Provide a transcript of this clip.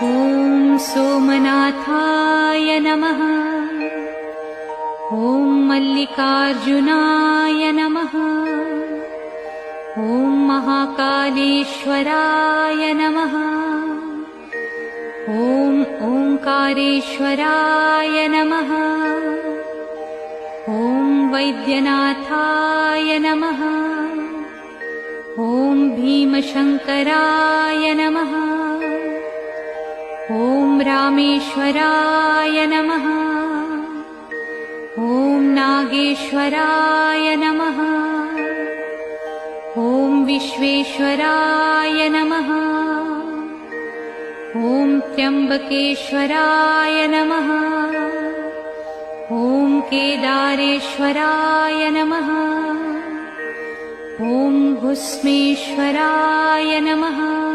ॐ सोमनाथाय नमः। ॐ मल्लिकार्जुनाय नमः। ॐ महाकालेश्वराय नमः। ॐ ओंकारेश्वराय नमः। ॐ वैद्यनाथाय नमः। ॐ भीमशंकराय नमः। ॐ रामेश्वराय नमः। ॐ नागेश्वराय नमः। ॐ विश्वेश्वराय नमः। ॐ त्र्यंबकेश्वराय नमः। ॐ केदारेश्वराय नमः। ॐ भुस्मेश्वराय नमः।